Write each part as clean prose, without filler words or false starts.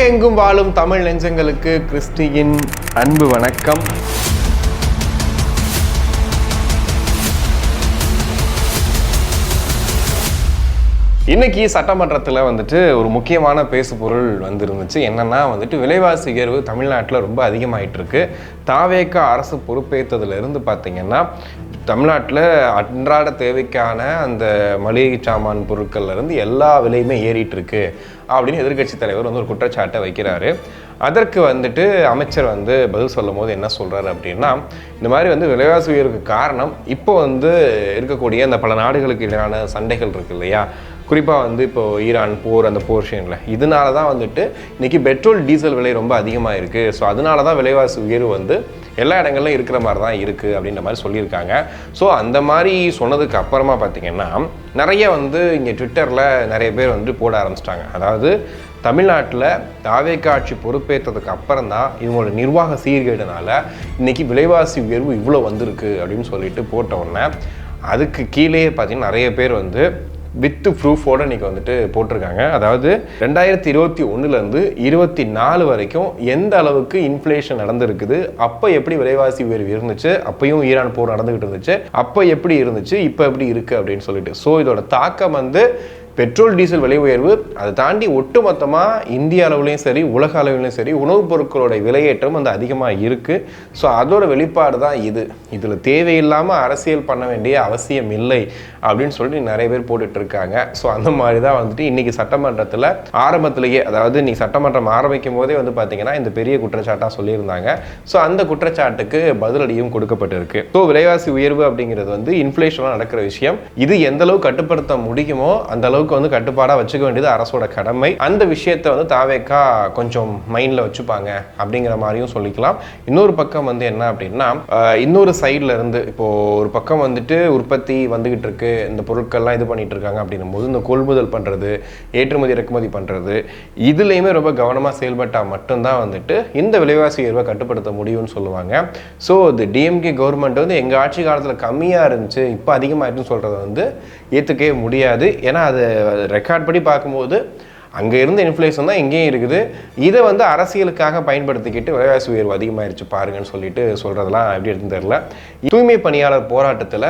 உலகெங்கும் வாழும் தமிழ் நெஞ்சங்களுக்கு கிறிஸ்டியின் அன்பு வணக்கம். இன்னைக்கு சட்டமன்றத்தில் ஒரு முக்கியமான பேசுபொருள் இருந்துச்சு. என்னன்னா விலைவாசி உயர்வு தமிழ்நாட்டில் ரொம்ப அதிகமாயிட்டு இருக்கு. தாவேக அரசு பொறுப்பேற்றதுலேருந்து பார்த்தீங்கன்னா தமிழ்நாட்டில் அன்றாட தேவைக்கான அந்த மளிகை சாமான் பொருட்கள்லேருந்து எல்லா விலையுமே ஏறிட்டு இருக்கு அப்படின்னு எதிர்கட்சி தலைவர் ஒரு குற்றச்சாட்டை வைக்கிறாரு. அதற்கு அமைச்சர் பதில் சொல்லும் போது என்ன சொல்கிறாரு அப்படின்னா, இந்த மாதிரி விலைவாசி உயர்வுக்கு காரணம் இப்போ இருக்கக்கூடிய அந்த பல நாடுகளுக்கு இடையான சண்டைகள் இருக்கு இல்லையா, குறிப்பாக இப்போ ஈரான் போர், அந்த போர்ஷனில் இதனால தான் இன்றைக்கி பெட்ரோல் டீசல் விலை ரொம்ப அதிகமாக இருக்குது. ஸோ அதனால தான் விலைவாசி உயர்வு எல்லா இடங்கள்லையும் இருக்கிற மாதிரி தான் இருக்குது அப்படின்ற மாதிரி சொல்லியிருக்காங்க. ஸோ அந்த மாதிரி சொன்னதுக்கு அப்புறமா பார்த்திங்கன்னா நிறைய இங்கே ட்விட்டரில் நிறைய பேர் போட ஆரம்பிச்சிட்டாங்க. அதாவது தமிழ்நாட்டில் தாவேக ஆட்சி பொறுப்பேற்றதுக்கு அப்புறம் தான் இவங்களோட நிர்வாக சீர்கேடுனால இன்றைக்கி விலைவாசி உயர்வு இவ்வளோ வந்திருக்கு அப்படின்னு சொல்லிட்டு போட்ட உடனே அதுக்கு கீழே பார்த்திங்கன்னா நிறைய பேர் வித் ப்ரூஃபோடு இன்றைக்கி போட்டிருக்காங்க. அதாவது 2021 24 வரைக்கும் எந்த அளவுக்கு இன்ஃப்ளேஷன் நடந்திருக்குது, அப்போ எப்படி விலைவாசி உயர்வு இருந்துச்சு, அப்பையும் ஈரான் போர் நடந்துக்கிட்டு இருந்துச்சு, அப்போ எப்படி இருந்துச்சு, இப்போ எப்படி இருக்குது அப்படின்னு சொல்லிட்டு. ஸோ இதோட தாக்கம் பெட்ரோல் டீசல் விலை உயர்வு அதை தாண்டி ஒட்டுமொத்தமாக இந்திய அளவுலையும் சரி உலக அளவுலையும் சரி உணவுப் பொருட்களோட விலையேற்றம் அதிகமாக இருக்குது. ஸோ அதோட வெளிப்பாடு தான் இதில் தேவையில்லாமல் அரசியல் பண்ண வேண்டிய அவசியம் இல்லை அப்படின்னு சொல்லிட்டு நிறைய பேர் போட்டுட்டு இருக்காங்க. ஸோ அந்த மாதிரி தான் இன்றைக்கி சட்டமன்றத்தில் ஆரம்பத்திலேயே, அதாவது இன்றைக்கி சட்டமன்றம் ஆரம்பிக்கும் போதே பார்த்தீங்கன்னா இந்த பெரிய குற்றச்சாட்டாக சொல்லியிருந்தாங்க. ஸோ அந்த குற்றச்சாட்டுக்கு பதிலடியும் கொடுக்கப்பட்டிருக்கு. ஸோ விலைவாசி உயர்வு அப்படிங்கிறது இன்ஃப்ளேஷனாக நடக்கிற விஷயம். இது எந்த அளவுக்கு கட்டுப்படுத்த முடியுமோ அந்த அளவுக்கு கட்டுப்பாடாக வச்சுக்க வேண்டியது அரசோட கடமை. அந்த விஷயத்தை தாவேகா கொஞ்சம் மைண்டில் வச்சுப்பாங்க அப்படிங்கிற மாதிரியும் சொல்லிக்கலாம். இன்னொரு பக்கம் என்ன அப்படின்னா, இன்னொரு சைடில் இருந்து இப்போ ஒரு பக்கம் உற்பத்தி வந்துகிட்டு இருக்கு, இந்த பொருட்கள்லாம் இது பண்ணிட்டு இருக்காங்க அப்படின்னும் போது இந்த கொள்முதல் பண்ணுறது, ஏற்றுமதி இறக்குமதி பண்ணுறது, இதுலேயுமே ரொம்ப கவனமாக செயல்பட்டால் மட்டும்தான் இந்த விலைவாசி உயர்வை கட்டுப்படுத்த முடியும்னு சொல்லுவாங்க. ஸோ இந்த டிஎம்கே கவர்மெண்ட் எங்கள் ஆட்சி காலத்தில் கம்மியாக இருந்துச்சு இப்போ அதிகமாகிட்டுன்னு சொல்கிறத ஏற்றுக்கவே முடியாது. ஏன்னா அது ரெக்கார்ட் படி பார்க்கும்போது அங்கே இருந்த இன்ஃப்ளேஷன் தான் எங்கேயும் இருக்குது. இதை அரசியலுக்காக பயன்படுத்திக்கிட்டு விலைவாசி உயர்வு அதிகமாகிடுச்சு பாருங்கன்னு சொல்லிட்டு சொல்கிறதெல்லாம் எப்படி எடுத்துன்னு தெரியல. தூய்மை பணியாளர் போராட்டத்தில்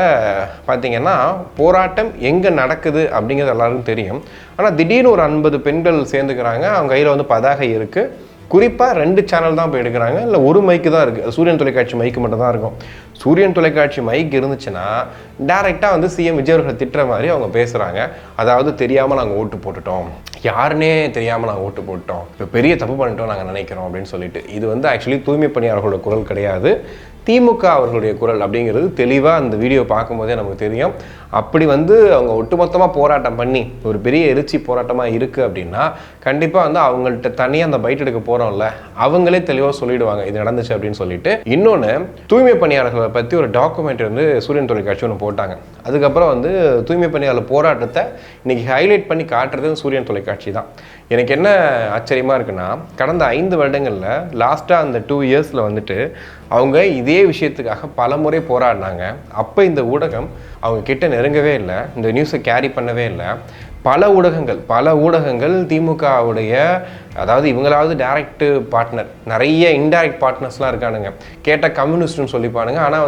பார்த்திங்கன்னா போராட்டம் எங்கே நடக்குது அப்படிங்கிறது எல்லாருக்கும் தெரியும். ஆனால் திடீர்னு ஒரு 50 பெண்கள் சேர்ந்துக்கிறாங்க. அவங்க கையில் பதாகை இருக்குது. குறிப்பாக 2 சேனல் தான் போய் எடுக்கிறாங்க, இல்லை ஒரு மைக்கு தான் இருக்குது. சூரியன் தொலைக்காட்சி மைக்கு மட்டும் தான் இருக்கும். சூரியன் தொலைக்காட்சி மைக் இருந்துச்சுன்னா டேரெக்டாக சிஎம் விஜய் அவர்களை திட்டுற மாதிரி அவங்க பேசுகிறாங்க. அதாவது தெரியாமல் நாங்கள் ஓட்டு போட்டுட்டோம், யாருன்னே தெரியாமல் நாங்கள் ஓட்டு போட்டோம், இப்போ பெரிய தப்பு பண்ணிட்டோம் நாங்கள் நினைக்கிறோம் அப்படின்னு சொல்லிட்டு. இது ஆக்சுவலி தூய்மை பணியாளர்களோட குரல் கிடையாது, திமுக அவர்களுடைய குரல் அப்படிங்கிறது தெளிவாக அந்த வீடியோ பார்க்கும்போதே நமக்கு தெரியும். அப்படி அவங்க ஒட்டுமொத்தமாக போராட்டம் பண்ணி ஒரு பெரிய எழுச்சி போராட்டமாக இருக்குது அப்படின்னா கண்டிப்பாக அவங்கள்ட்ட தனியாக அந்த பைட் எடுக்க போகிறோம்ல, அவங்களே தெளிவாக சொல்லிடுவாங்க இது நடந்துச்சு அப்படின்னு சொல்லிட்டு. இன்னொன்று, தூய்மை பணியாளர்களை பற்றி ஒரு டாக்குமெண்ட்ரி சூரியன் தொலைக்காட்சி ஒன்று போட்டாங்க. அதுக்கப்புறம் தூய்மை பணியாளர் போராட்டத்தை இன்னைக்கு ஹைலைட் பண்ணி காட்டுறது சூரியன் தொலைக்காட்சி தான். எனக்கு என்ன ஆச்சரியமாக இருக்குன்னா, கடந்த 5 வருடங்களில் லாஸ்ட்டாக அந்த 2 இயர்ஸில் அவங்க இதே விஷயத்துக்காக பல முறை போராடினாங்க. அப்போ இந்த ஊடகம் அவங்க கிட்ட நெருங்கவே இல்லை, இந்த நியூஸை கேரி பண்ணவே இல்லை. பல ஊடகங்கள் திமுகவுடைய, அதாவது இவங்களாவது டைரக்ட் பார்ட்னர், நிறைய இன்டைரக்ட் பார்ட்னர்ஸ்லாம் இருக்கானுங்க. கேட்டால் கம்யூனிஸ்ட்னு சொல்லிப்பானுங்க. ஆனால்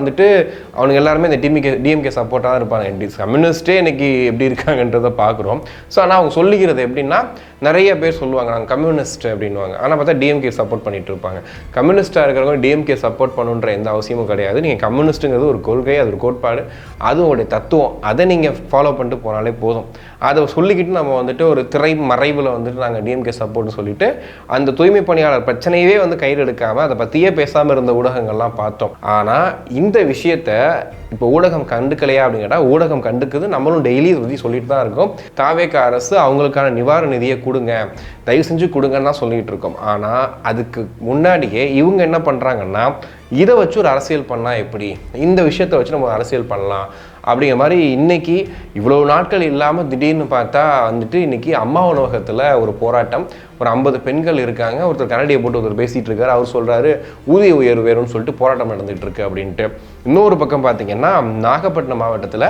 அவனுங்க எல்லாருமே இந்த டிஎம்கே சப்போர்ட்டாக தான் இருப்பாங்க. கம்யூனிஸ்டே இன்னைக்கு எப்படி இருக்காங்கன்றதை பார்க்குறோம். ஸோ ஆனால் அவங்க சொல்லிக்கிறது எப்படின்னா, நிறைய பேர் சொல்லுவாங்க நாங்கள் கம்யூனிஸ்ட் அப்படின்வாங்க, ஆனால் பார்த்தா டிஎம்கே சப்போர்ட் பண்ணிட்டு இருப்பாங்க. கம்யூனிஸ்டாக இருக்கிறவங்க டிஎம்கே சப்போர்ட் பண்ணுன்ற எந்த அவசியமும் கிடையாது. நீங்கள் கம்யூனிஸ்ட்டுங்கிறது ஒரு கொள்கை, அது ஒரு கோட்பாடு, அது உங்களுடைய தத்துவம், அதை நீங்கள் ஃபாலோ பண்ணிட்டு போனாலே போதும். அதை சொல்லிக்கிட்டு நம்ம ஒரு திரை மறைவில் நாங்கள் டிஎம்கே சப்போர்ட்னு சொல்லிட்டு அந்த தூய்மை பணியாளர் பிரச்சனையவே கையில் எடுக்காமல் அதை பற்றியே பேசாமல் இருந்த ஊடகங்கள்லாம் பார்த்தோம். ஆனால் இந்த விஷயத்தை இப்போ ஊடகம் கண்டுக்கலையா அப்படிங்கிட்டா ஊடகம் கண்டுக்குது. நம்மளும் டெய்லி பற்றி சொல்லிட்டு தான் இருக்கோம். தாவேக அரசு அவங்களுக்கான நிவாரண நிதியை கொடுங்க, தயவு செஞ்சு கொடுங்கன்னு தான் சொல்லிகிட்டு இருக்கோம். ஆனால் அதுக்கு முன்னாடியே இவங்க என்ன பண்ணுறாங்கன்னா, இதை வச்சு ஒரு அரசியல் பண்ணால் எப்படி, இந்த விஷயத்தை வச்சு நம்ம அரசியல் பண்ணலாம் அப்படிங்கிற மாதிரி இன்னைக்கு இவ்வளோ நாட்கள் இல்லாமல் திடீர்னு பார்த்தா இன்னைக்கு அம்மா உணவகத்தில் ஒரு போராட்டம். ஒரு 50 பெண்கள் இருக்காங்க. ஒருத்தர் கரடியை போட்டு ஒருத்தர் பேசிகிட்டு இருக்காரு. அவர் சொல்கிறாரு ஊதிய உயர்வு வேறும்னு சொல்லிட்டு போராட்டம் நடந்துகிட்டு இருக்கு அப்படின்ட்டு. இன்னொரு பக்கம் பார்த்தீங்கன்னா நாகப்பட்டினம் மாவட்டத்தில்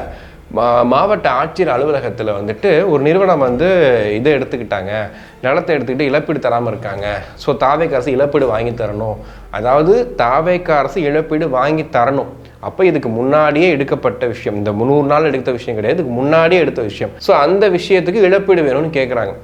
மாவட்ட ஆட்சியர் அலுவலகத்தில் வந்துட்டு ஒரு நிறுவனம் வந்து இதை எடுத்துக்கிட்டாங்க, நிலத்தை எடுத்துக்கிட்டு இழப்பீடு தராமல் இருக்காங்க. ஸோ தாவேக்கா அரசு இழப்பீடு வாங்கி தரணும். அதாவது தாவேக்கா அரசு இழப்பீடு வாங்கி தரணும். அப்போ இதுக்கு முன்னாடியே எடுக்கப்பட்ட விஷயம், இந்த 300 நாள் எடுத்த விஷயம் கிடையாது, இதுக்கு முன்னாடியே எடுத்த விஷயம். ஸோ அந்த விஷயத்துக்கு இழப்பீடு வேணும்னு கேட்குறாங்க.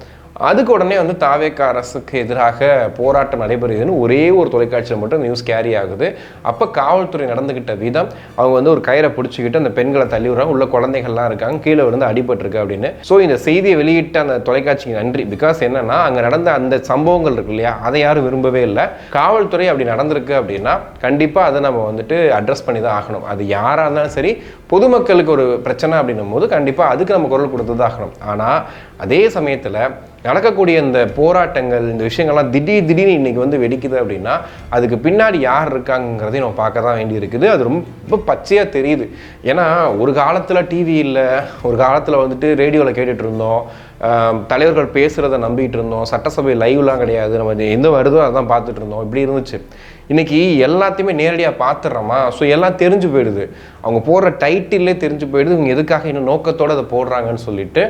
அதுக்கு உடனே வந்து தாவேக்கா அரசுக்கு எதிராக போராட்டம் நடைபெறுதுன்னு ஒரே ஒரு தொலைக்காட்சியில் மட்டும் நியூஸ் கேரி ஆகுது. அப்போ காவல்துறை நடந்துக்கிட்ட விதம், அவங்க வந்து ஒரு கயிறை பிடிச்சிக்கிட்டு அந்த பெண்களை தள்ளி விடுறாங்க, உள்ள குழந்தைகள்லாம் இருக்காங்க, கீழே விழுந்து அடிபட்டிருக்கு அப்படின்னு. ஸோ இந்த செய்தியை வெளியிட்ட அந்த தொலைக்காட்சிக்கு நன்றி. பிகாஸ் என்னன்னா, அங்கே நடந்த அந்த சம்பவங்கள் இருக்கு இல்லையா, அதை யாரும் விரும்பவே இல்லை. காவல்துறை அப்படி நடந்திருக்கு அப்படின்னா கண்டிப்பாக அதை நம்ம வந்துட்டு அட்ரஸ் பண்ணி தான் ஆகணும். அது யாராக இருந்தாலும் சரி, பொதுமக்களுக்கு ஒரு பிரச்சனை அப்படின்னும் போது கண்டிப்பாக அதுக்கு நம்ம குரல் கொடுத்து தான் ஆகணும். ஆனால் அதே சமயத்தில் நடக்கக்கூடிய இந்த போராட்டங்கள், இந்த விஷயங்கள்லாம் திடீர்னு இன்னைக்கு வந்து வெடிக்குது அப்படின்னா அதுக்கு பின்னாடி யார் இருக்காங்கிறதையும் நம்ம பார்க்க தான் வேண்டி இருக்குது. அது ரொம்ப பச்சையாக தெரியுது. ஏன்னா ஒரு காலத்தில் டிவி இல்லை, ஒரு காலத்தில் வந்துட்டு ரேடியோவில் கேட்டுட்டு இருந்தோம், தலைவர்கள் பேசுகிறத நம்பிட்டு இருந்தோம், சட்டசபை லைவ்லாம் கிடையாது, நம்ம எந்த வருதோ அதான் பார்த்துட்டு இருந்தோம், இப்படி இருந்துச்சு. இன்றைக்கி எல்லாத்தையுமே நேரடியாக பார்த்துடுறோமா, ஸோ எல்லாம் தெரிஞ்சு போயிடுது. அவங்க போடுற டைட்டிலே தெரிஞ்சு போயிடுது, இவங்க எதுக்காக இன்னும் நோக்கத்தோடு அதை போடுறாங்கன்னு சொல்லிட்டு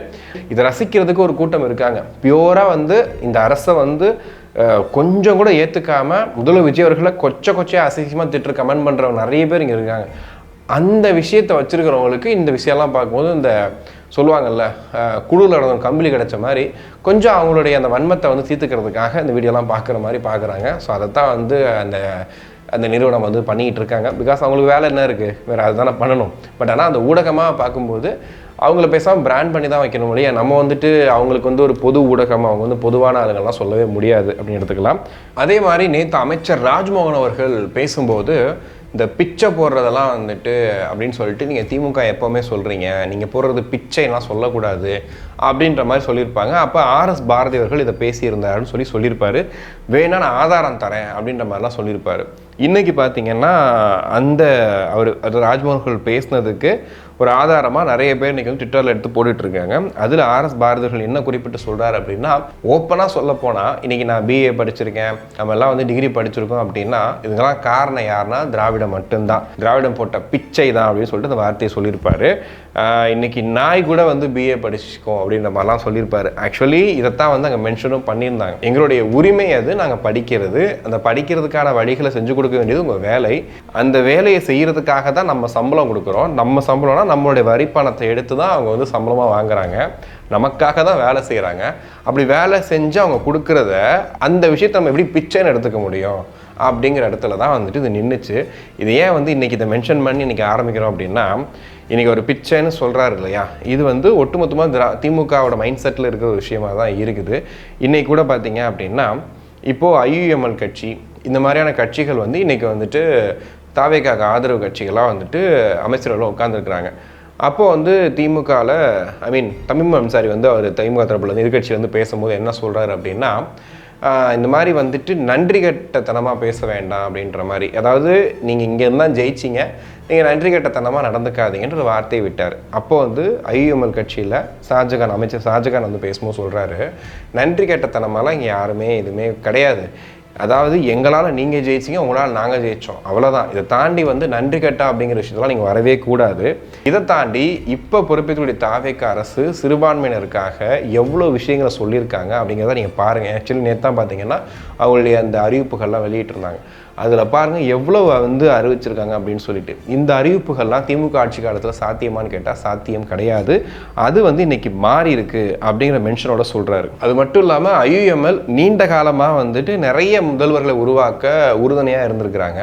இதை ரசிக்கிறதுக்கு ஒரு கூட்டம் இருக்காங்க. பியூராக வந்து இந்த அரசை வந்து கொஞ்சம் கூட ஏற்றுக்காமல் முதல்வர் விஜய் அவர்களை கொச்சையாக அசிங்கமாக திட்டு கமெண்ட் பண்ணுறவங்க நிறைய பேர் இங்கே இருக்காங்க. அந்த விஷயத்தை வச்சுருக்கிறவங்களுக்கு இந்த விஷயம்லாம் பார்க்கும்போது இந்த சொல்லுவாங்கல்ல, குழுவில் நடந்த கம்பளி கிடைச்ச மாதிரி கொஞ்சம் அவங்களுடைய அந்த வன்மத்தை வந்து தீர்த்துக்கிறதுக்காக இந்த வீடியோலாம் பார்க்குற மாதிரி பார்க்குறாங்க. ஸோ அதைத்தான் வந்து அந்த நிறுவனம் வந்து பண்ணிக்கிட்டு இருக்காங்க. பிகாஸ் அவங்களுக்கு வேலை என்ன இருக்குது, வேறு அதுதானே பண்ணணும். பட் ஆனால் அந்த ஊடகமாக பார்க்கும்போது அவங்கள பேசாமல் பிராண்ட் பண்ணி தான் வைக்கணும் இல்லையா. நம்ம வந்துட்டு அவங்களுக்கு வந்து ஒரு பொது ஊடகம், அவங்க வந்து பொதுவான ஆளுங்கள்லாம் சொல்லவே முடியாது அப்படின்னு எடுத்துக்கலாம். அதே மாதிரி நேற்று அமைச்சர் ராஜ்மோகன் அவர்கள் பேசும்போது இந்த பிச்சை போடுறதெல்லாம் வந்துட்டு அப்படின்னு சொல்லிட்டு நீங்கள் திமுக எப்போவுமே சொல்கிறீங்க, நீங்கள் போடுறது பிச்சைலாம் சொல்லக்கூடாது அப்படின்ற மாதிரி சொல்லியிருப்பாங்க. அப்போ RS பாரதி அவர்கள் இதை பேசியிருந்தாருன்னு சொல்லியிருப்பாரு. வேணா நான் ஆதாரம் தரேன் அப்படின்ற மாதிரிலாம் சொல்லியிருப்பாரு. இன்றைக்கி பார்த்தீங்கன்னா அவர் ராஜ்மோகன் அவர்கள் பேசினதுக்கு ஒரு ஆதாரமாக நிறைய பேர் இன்றைக்கி வந்து ட்விட்டரில் எடுத்து போட்டுட்ருக்காங்க. அதில் RS பாரதி அவர்கள் என்ன குறிப்பிட்டு சொல்கிறார் அப்படின்னா, ஓப்பனாக சொல்ல போனால் இன்றைக்கி நான் BA படிச்சிருக்கேன், நம்ம எல்லாம் வந்து டிகிரி படிச்சிருக்கோம் அப்படின்னா இதுக்கெல்லாம் காரணம் யாருன்னா திராவிடம் மட்டும்தான், திராவிடம் போட்ட பிச்சை தான் அப்படின்னு சொல்லிட்டு அந்த வார்த்தையை சொல்லியிருப்பார். இன்றைக்கி நாய் கூட வந்து BA படிச்சுக்கோம் அப்படின்ற மாதிரிலாம் சொல்லியிருப்பார். ஆக்சுவலி இதைத்தான் வந்து அங்கே மென்ஷனும் பண்ணியிருந்தாங்க. எங்களுடைய உரிமை அது, நாங்கள் படிக்கிறது, அந்த படிக்கிறதுக்கான வழிகளை செஞ்சு கொடுக்க வேண்டியது உங்கள் வேலை. அந்த வேலையை செய்கிறதுக்காக தான் நம்ம சம்பளம் கொடுக்குறோம். நம்ம சம்பளம்னா நம்மளுடைய வரி பணத்தை எடுத்து தான் அவங்க வந்து சம்பளமாக வாங்குறாங்க, நமக்காக தான் வேலை செய்கிறாங்க. அப்படி வேலை செஞ்சு அவங்க கொடுக்குறத அந்த விஷயத்தை நம்ம எப்படி பிச்சைன்னு எடுத்துக்க முடியும் அப்படிங்கிற இடத்துல தான் வந்துட்டு இது நின்றுச்சு. இது ஏன் வந்து இன்றைக்கி இதை மென்ஷன் பண்ணி இன்றைக்கி ஆரம்பிக்கிறோம் அப்படின்னா, இன்றைக்கி ஒரு பிச்சைன்னு சொல்கிறாரு இல்லையா, இது வந்து ஒட்டுமொத்தமாக திமுகவோட மைண்ட் செட்டில் இருக்கிற ஒரு விஷயமாக தான் இருக்குது. இன்றைக்கி கூட பார்த்தீங்க அப்படின்னா இப்போது IUML கட்சி இந்த மாதிரியான கட்சிகள் வந்து இன்றைக்கி வந்துட்டு தாவேக்காக ஆதரவு கட்சிகளாக வந்துட்டு அமைச்சர்கள் உட்காந்துருக்குறாங்க. அப்போது வந்து திமுகவில் தமிழ் அன்சாரி வந்து அவர் திமுக தரப்பில் எதிர்கட்சி வந்து பேசும்போது என்ன சொல்கிறாரு அப்படின்னா, இந்த மாதிரி வந்துட்டு நன்றி கட்டத்தனமாக பேச வேண்டாம் அப்படின்ற மாதிரி, அதாவது நீங்கள் இங்கே இருந்தால் ஜெயிச்சிங்க, நீங்கள் நன்றி கட்டத்தனமாக நடந்துக்காதீங்கன்ற ஒரு வார்த்தையை விட்டார். அப்போது வந்து IUML கட்சியில் அமைச்சர் ஷாஜகான் வந்து பேசும்போது சொல்கிறாரு, நன்றி கட்டத்தனமாலாம் இங்கே யாருமே எதுவுமே கிடையாது, அதாவது எங்களால் நீங்கள் ஜெயிச்சிங்க, உங்களால் நாங்கள் ஜெயித்தோம், அவ்வளோதான். இதை தாண்டி வந்து நன்றி கட்டா அப்படிங்கிற விஷயத்தெல்லாம் நீங்கள் வரவே கூடாது. இதை தாண்டி இப்போ பொறுப்பேற்கக்கூடிய தாவேக்கா அரசு சிறுபான்மையினருக்காக எவ்வளோ விஷயங்களை சொல்லியிருக்காங்க அப்படிங்கிறத நீங்கள் பாருங்கள். ஆக்சுவலி நேற்று தான் பார்த்தீங்கன்னா அவங்களுடைய அந்த அறிவிப்புகள்லாம் வெளியிட்டிருந்தாங்க. அதில் பாருங்கள் எவ்வளோ வந்து அறிவிச்சிருக்காங்க அப்படின்னு சொல்லிட்டு. இந்த அறிவிப்புகள்லாம் திமுக ஆட்சி காலத்தில் சாத்தியமானு கேட்டால் சாத்தியம் கிடையாது. அது வந்து இன்றைக்கி மாறி இருக்குது அப்படிங்கிற மென்ஷனோட சொல்கிறாரு. அது மட்டும் இல்லாமல் IUML நீண்ட காலமாக வந்துட்டு நிறைய முதல்வர்களை உருவாக்க உறுதுணையாக இருந்திருக்கிறாங்க.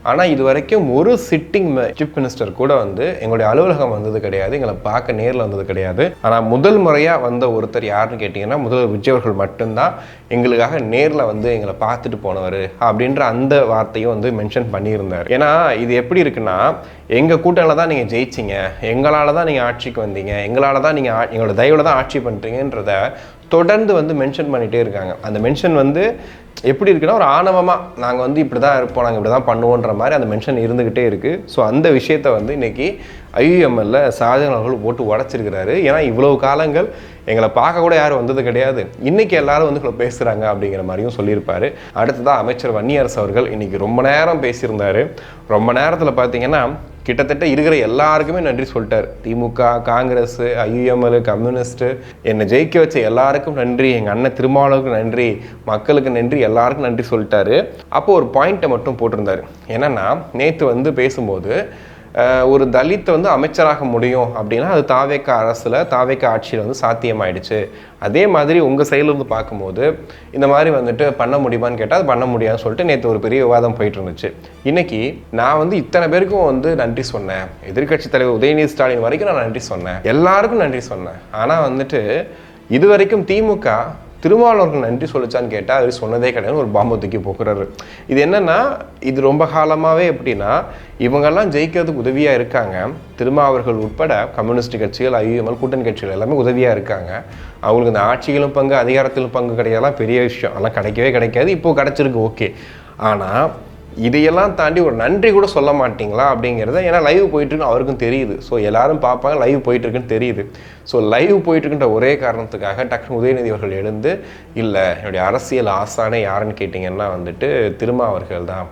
ஆனால் இது வரைக்கும் ஒரு சிட்டிங் சீஃப் மினிஸ்டர் கூட வந்து எங்களுடைய அலுவலகம் வந்தது கிடையாது, எங்களை பார்க்க நேரில் வந்தது கிடையாது. ஆனால் முதல் முறையாக வந்த ஒருத்தர் யாருன்னு கேட்டிங்கன்னா முதல்வர் விஜய் அவர்கள் மட்டும்தான் எங்களுக்காக நேரில் வந்து எங்களை பார்த்துட்டு போனவர் அப்படின்ற அந்த வார்த்தையும் வந்து மென்ஷன் பண்ணியிருந்தார். ஏன்னா இது எப்படி இருக்குன்னா, எங்கள் கூட்டணியில் தான் நீங்கள் ஜெயிச்சிங்க, எங்களால் தான் நீங்கள் ஆட்சிக்கு வந்தீங்க, எங்களால் தான் நீங்கள் எங்களோட தயவில் தான் ஆட்சி பண்ணுறீங்கன்றத தொடர்ந்து வந்து மென்ஷன் பண்ணிகிட்டே இருக்காங்க. அந்த மென்ஷன் வந்து எப்படி இருக்குன்னா ஒரு ஆணவமாக நாங்கள் வந்து இப்படி தான் இருப்போம், நாங்கள் இப்படி தான் பண்ணுவோன்ற மாதிரி அந்த மென்ஷன் இருந்துக்கிட்டே இருக்குது. ஸோ அந்த விஷயத்தை வந்து இன்றைக்கி ஐயுஎம்எல்ல ஷாஜகான் அவர்கள் போட்டு உடச்சிருக்கிறாரு. ஏன்னா இவ்வளவு காலங்கள் எங்களை பார்க்க கூட யாரும் வந்தது கிடையாது, இன்னைக்கு எல்லாரும் வந்து பேசுகிறாங்க அப்படிங்கிற மாதிரியும் சொல்லியிருப்பாரு. அடுத்ததான் அமைச்சர் வன்னியரசு அவர்கள் இன்னைக்கு ரொம்ப நேரம் பேசியிருந்தாரு. ரொம்ப நேரத்தில் பார்த்தீங்கன்னா கிட்டத்தட்ட இருக்கிற எல்லாருக்குமே நன்றி சொல்லிட்டார். திமுக, காங்கிரஸ், ஐயுஎம்எல், கம்யூனிஸ்ட்டு, என்னை ஜெயிக்க வச்ச எல்லாருக்கும் நன்றி, எங்கள் அண்ணன் திருமாவளவுக்கு நன்றி, மக்களுக்கு நன்றி, எல்லாருக்கும் நன்றி சொல்லிட்டாரு. அப்போது ஒரு பாயிண்ட்டை மட்டும் போட்டிருந்தார். என்னென்னா நேற்று வந்து பேசும்போது ஒரு தலித்தை வந்து அமைச்சராக முடியும் அப்படின்னா அது தாவேக்கா அரசில், தாவேக்கா ஆட்சியில் வந்து சாத்தியமாயிடுச்சு. அதே மாதிரி உங்கள் சைட்லேருந்து பார்க்கும்போது இந்த மாதிரி வந்துட்டு பண்ண முடியுமான்னு கேட்டால் அது பண்ண முடியாதுன்னு சொல்லிட்டு நேற்று ஒரு பெரிய விவாதம் போயிட்டு இருந்துச்சு. இன்னைக்கு நான் வந்து இத்தனை பேருக்கும் வந்து நன்றி சொன்னேன், எதிர்கட்சி தலைவர் உதயநிதி ஸ்டாலின் வரைக்கும் நான் நன்றி சொன்னேன், எல்லாருக்கும் நன்றி சொன்னேன். ஆனால் வந்துட்டு இது வரைக்கும் திமுக திருமாவளவர்கள் நன்றி சொல்லிச்சான்னு கேட்டால் அவர் சொன்னதே கிடையாது, ஒரு பாம்பு தூக்கி போக்குறாரு. இது என்னென்னா இது ரொம்ப காலமாகவே எப்படின்னா இவங்கெல்லாம் ஜெயிக்கிறதுக்கு உதவியாக இருக்காங்க. திருமாவர்கள் உட்பட கம்யூனிஸ்ட் கட்சிகள், ஐயுஎம்எல், கூட்டணி கட்சிகள் எல்லாமே உதவியாக இருக்காங்க. அவங்களுக்கு இந்த ஆட்சிகளும் பங்கு, அதிகாரத்திலும் பங்கு கிடையாதுலாம் பெரிய விஷயம், அதெல்லாம் கிடைக்கவே கிடைக்காது. இப்போது கிடச்சிருக்கு, ஓகே. ஆனால் இதையெல்லாம் தாண்டி ஒரு நன்றி கூட சொல்ல மாட்டிங்களா அப்படிங்கிறத, ஏன்னா லைவ் போயிட்டுருக்குன்னு அவருக்கும் தெரியுது. ஸோ எல்லாரும் பார்ப்பாங்க லைவ் போயிட்டுருக்குன்னு தெரியுது. ஸோ லைவ் போயிட்டுருக்குன்ற ஒரே காரணத்துக்காக டக்குனு உதயநிதி அவர்கள் எழுந்து, இல்லை என்னுடைய அரசியல் ஆசானே யாருன்னு கேட்டிங்கன்னா வந்துட்டு திருமாவர்கள் தான்,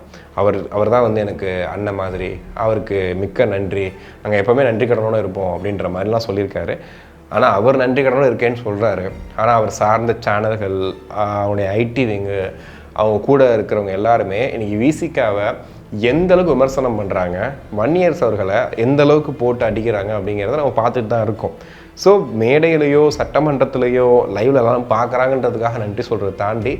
அவர் தான் வந்து எனக்கு அண்ணன் மாதிரி, அவருக்கு மிக்க நன்றி, நாங்கள் எப்போவுமே நன்றி கடனோடு இருப்போம் அப்படின்ற மாதிரிலாம் சொல்லியிருக்காரு. ஆனால் அவர் நன்றி கடனோடு இருக்கேன்னு சொல்கிறாரு. ஆனால் அவர் சார்ந்த சேனல்கள், அவனுடைய ஐடி விங்கு, அவங்க கூட இருக்கிறவங்க எல்லாருமே இன்றைக்கி விசிகாவை எந்த அளவுக்கு விமர்சனம் பண்ணுறாங்க, வன்னியரசு அவர்களை எந்த அளவுக்கு போட்டு அடிக்கிறாங்க அப்படிங்கிறத நம்ம பார்த்துட்டு தான் இருக்கோம். ஸோ மேடையிலையோ சட்டமன்றத்துலேயோ லைவ்லலாம் பார்க்குறாங்கன்றதுக்காக நன்றி சொல்கிறத தாண்டி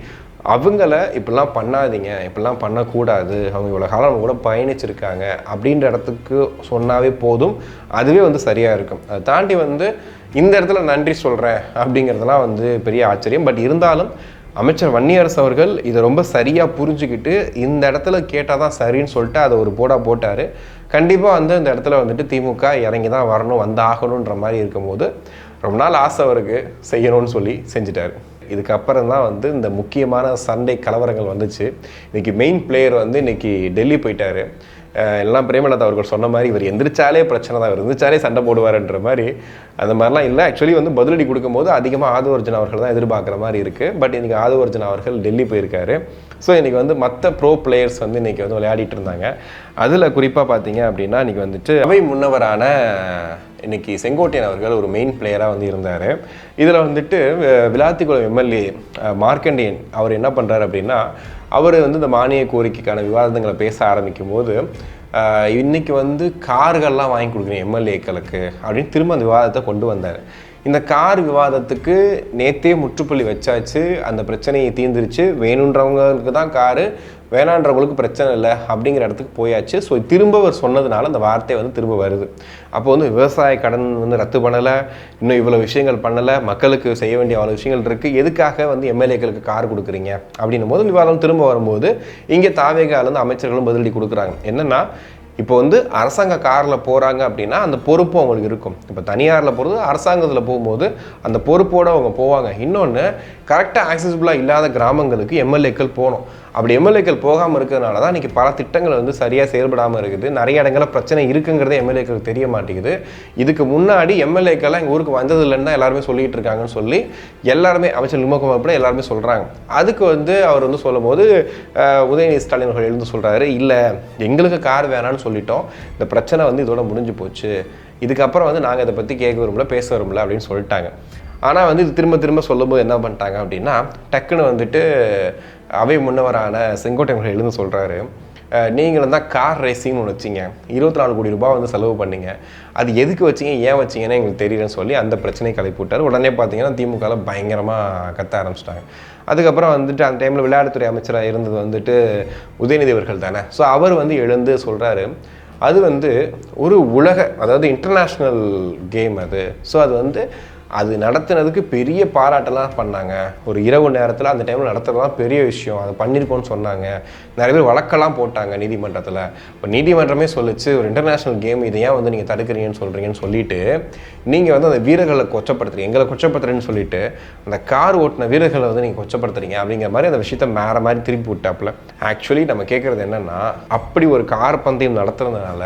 அவங்கள இப்படிலாம் பண்ணாதீங்க, இப்படிலாம் பண்ணக்கூடாது, அவங்க இவ்வளோ காலம் அவங்க கூட பயணிச்சிருக்காங்க அப்படின்ற இடத்துக்கு சொன்னாவே போதும், அதுவே வந்து சரியாக இருக்கும். அதை தாண்டி வந்து இந்த இடத்துல நன்றி சொல்கிறேன் அப்படிங்கிறதுலாம் வந்து பெரிய ஆச்சரியம். பட் இருந்தாலும் அமைச்சர் வன்னியரசு அவர்கள் இதை ரொம்ப சரியாக புரிஞ்சுக்கிட்டு இந்த இடத்துல கேட்டால் தான் சரின்னு சொல்லிட்டு அதை ஒரு போட்டார். கண்டிப்பாக வந்து இந்த இடத்துல வந்துட்டு திமுக இறங்கி தான் வரணும், வந்து ஆகணுன்ற மாதிரி இருக்கும்போது ரொம்ப நாள் ஆசை அவருக்கு செய்யணும்னு சொல்லி செஞ்சுட்டார். இதுக்கப்புறம் தான் வந்து இந்த முக்கியமான சண்டை கலவரங்கள் வந்துச்சு. இன்றைக்கி மெயின் பிளேயர் வந்து இன்றைக்கி டெல்லி போயிட்டார். எல்லாம் பிரேமலதா அவர்கள் சொன்ன மாதிரி இவர் எந்திரிச்சாலே பிரச்சனை தான், இவர் எந்திரிச்சாலே சண்டை போடுவார்ன்ற மாதிரி அந்த மாதிரிலாம் இல்லை. ஆக்சுவலி வந்து பதிலடி கொடுக்கும்போது அதிகமாக ஆதவர்ஜுன் அவர்கள் தான் எதிர்பார்க்குற மாதிரி இருக்குது. பட் இன்றைக்கி ஆதவர்ஜுன் அவர்கள் டெல்லி போயிருக்காரு. ஸோ இன்றைக்கி வந்து மற்ற ப்ரோ பிளேயர்ஸ் வந்து இன்றைக்கி வந்து விளையாடிட்டு இருந்தாங்க. அதில் குறிப்பாக பார்த்தீங்க அப்படின்னா இன்றைக்கி வந்துட்டு அவை முன்னவரான இன்றைக்கி செங்கோட்டையன் அவர்கள் ஒரு மெயின் பிளேயராக வந்து இருந்தார். இதில் வந்துட்டு விளாத்திக்குளம் எம்எல்ஏ மார்க்கண்டியன் அவர் என்ன பண்ணுறாரு அப்படின்னா, அவர் வந்து இந்த மானிய கோரிக்கைக்கான விவாதங்களை பேச ஆரம்பிக்கும் போது இன்றைக்கி வந்து கார்கள்லாம் வாங்கி கொடுக்குறேன் எம்எல்ஏக்களுக்கு அப்படின்னு திரும்ப அந்த விவாதத்தை கொண்டு வந்தார். இந்த கார் விவாதத்துக்கு நேற்றே முற்றுப்புள்ளி வச்சாச்சு, அந்த பிரச்சனையை தீர்ந்துருச்சு, வேணுன்றவங்களுக்கு தான் காரு, வேணான்றவங்களுக்கு பிரச்சனை இல்லை அப்படிங்கிற இடத்துக்கு போயாச்சு. ஸோ திரும்ப அவர் சொன்னதுனால அந்த வார்த்தை வந்து திரும்ப வருது. அப்போ வந்து விவசாய கடன் வந்து ரத்து பண்ணலை, இன்னும் இவ்வளோ விஷயங்கள் பண்ணலை, மக்களுக்கு செய்ய வேண்டிய அவ்வளோ விஷயங்கள் இருக்குது, எதுக்காக வந்து எம்எல்ஏக்களுக்கு கார் கொடுக்குறீங்க அப்படின்னும் போது விவாதம் திரும்ப வரும்போது இங்கே தாவேகாலேருந்து அமைச்சர்களும் பதிலடி கொடுக்குறாங்க. என்னென்னா இப்போ வந்து அரசாங்க காரில் போகிறாங்க அப்படின்னா அந்த பொறுப்பும் அவங்களுக்கு இருக்கும். இப்போ தனியாரில் போகிறது, அரசாங்கத்தில் போகும்போது அந்த பொறுப்போடு அவங்க போவாங்க. இன்னொன்று, கரெக்டாக ஆக்சசிபிளாக இல்லாத கிராமங்களுக்கு எம்எல்ஏக்கள் போகணும். அப்படி எம்எல்ஏக்கள் போகாமல் இருக்கிறதுனால தான் இன்றைக்கி பல திட்டங்கள் வந்து சரியாக செயல்படாமல் இருக்குது. நிறைய இடங்களில் பிரச்சனை இருக்குங்கிறதே எம்எல்ஏக்களுக்கு தெரிய மாட்டேங்குது. இதுக்கு முன்னாடி எம்எல்ஏக்கள்லாம் எங்கள் ஊருக்கு வந்ததில்லைன்னு தான் எல்லாருமே சொல்லிகிட்டு இருக்காங்கன்னு சொல்லி எல்லாருமே அமைச்சர் நிர்மல்குமார் கூட எல்லாருமே சொல்கிறாங்க. அதுக்கு வந்து அவர் வந்து சொல்லும் போது உதயநிதி ஸ்டாலின் அவர்கள் எழுந்து சொல்கிறாரு, இல்லை எங்களுக்கு கார் வேணான்னு சொல்லிட்டோம், இந்த பிரச்சனை வந்து இதோட முடிஞ்சு போச்சு, இதுக்கப்புறம் வந்து நாங்கள் இதை பற்றி கேட்க விரும்பல, பேச விரும்பல அப்படின்னு சொல்லிட்டாங்க. ஆனால் வந்து இது திரும்ப திரும்ப சொல்லும்போது என்ன பண்ணிட்டாங்க அப்படின்னா, டக்குன்னு வந்துட்டு அவை முன்னவரான செங்கோட்டையன் எழுந்து சொல்கிறாரு, நீங்களும் தான் கார் ரேசிங்னு ஒன்று வச்சிங்க, 24 கோடி ரூபாய் வந்து செலவு பண்ணிங்க, அது எதுக்கு வச்சிங்க, ஏன் வச்சிங்கன்னு எங்களுக்கு தெரியலன்னு சொல்லி அந்த பிரச்சனையை கிளப்பி விட்டார். உடனே பார்த்தீங்கன்னா திமுகவில் பயங்கரமாக கத்த ஆரம்பிச்சிட்டாங்க. அதுக்கப்புறம் வந்துட்டு அந்த டைமில் விளையாட்டுத்துறை அமைச்சராக இருந்தது வந்துட்டு உதயநிதி அவர்கள் தானே. ஸோ அவர் வந்து எழுந்து சொல்கிறாரு, அது வந்து ஒரு உலக, அதாவது இன்டர்நேஷ்னல் கேம் அது. ஸோ அது வந்து அது நடத்துனதுக்கு பெரிய பாராட்டெல்லாம் பண்ணாங்க. ஒரு இரவு நேரத்தில் அந்த டைமில் நடத்துறதுலாம் பெரிய விஷயம், அதை பண்ணியிருக்கோன்னு சொன்னாங்க. நிறைய பேர் வழக்கெல்லாம் போட்டாங்க நீதிமன்றத்தில். இப்போ நீதிமன்றமே சொல்லிச்சு, ஒரு இன்டர்நேஷ்னல் கேம், இதை ஏன் வந்து நீங்கள் தடுக்கிறீங்கன்னு சொல்கிறீங்கன்னு சொல்லிட்டு நீங்கள் வந்து அந்த வீரர்களை கொச்சப்படுத்துறீங்க, எங்களை கொச்சப்படுத்துறேன்னு சொல்லிட்டு அந்த கார் ஓட்டின வீரர்களை வந்து நீங்கள் கொச்சப்படுத்துறீங்க அப்படிங்கிற மாதிரி அந்த விஷயத்த வேறு மாதிரி திருப்பி விட்டாப்புல. ஆக்சுவலி நம்ம கேட்குறது என்னென்னா, அப்படி ஒரு கார் பந்தயம் நடத்துறதுனால